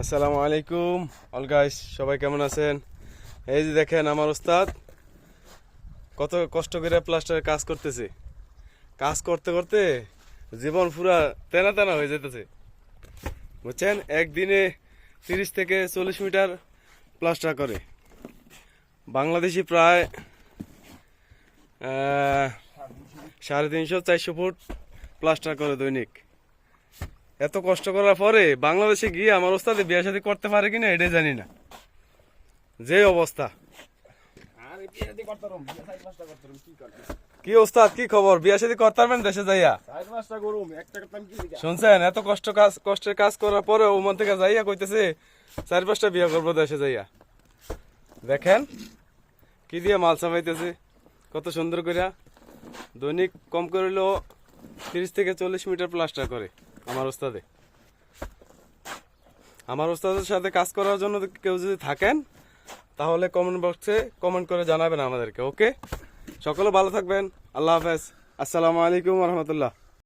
আসসালামু আলাইকুম all guys, সবাই কেমন আছেন? এই যে দেখেন আমার ওস্তাদ কত কষ্ট করে প্লাস্টারের কাজ করতেছে। কাজ করতে করতে জীবন পুরা তেনা তেনা হয়ে যেতেছে, বুঝছেন? একদিনে 30 থেকে 40 মিটার প্লাস্টার করে। বাংলাদেশি প্রায় 350-400 ফুট প্লাস্টার করে দৈনিক। এত কষ্ট করার পরে বাংলাদেশে গিয়ে আমার ওস্তাদে বিয়ে শাদী করতে পারে কিনা এটাই জানি না, যে অবস্থা। কি ওস্তাদ, কি খবর? বিয়ে শাদী করতে পারবেন দেশে যাইয়া? শুনছেন, এত কষ্টের কাজ করার পরে ওমান থেকে যাইয়া কইতেছে 4-5টা বিয়ে করবো দেশে যাইয়া। দেখেন কি দিয়ে মাল সামাইতেছে, কত সুন্দর করিয়া। দৈনিক কম করিলেও 30 থেকে 40 মিটার প্লাস্টার করে আমার ওস্তাদে। আমার ওস্তাদের সাথে কাজ করার জন্য কেউ যদি থাকেন তাহলে কমেন্ট বক্সে কমেন্ট করে জানাবেন আমাদেরকে। ওকে, সকলে ভালো থাকবেন। আল্লাহ হাফেজ। আসসালামু আলাইকুম রহমতুল্লাহ।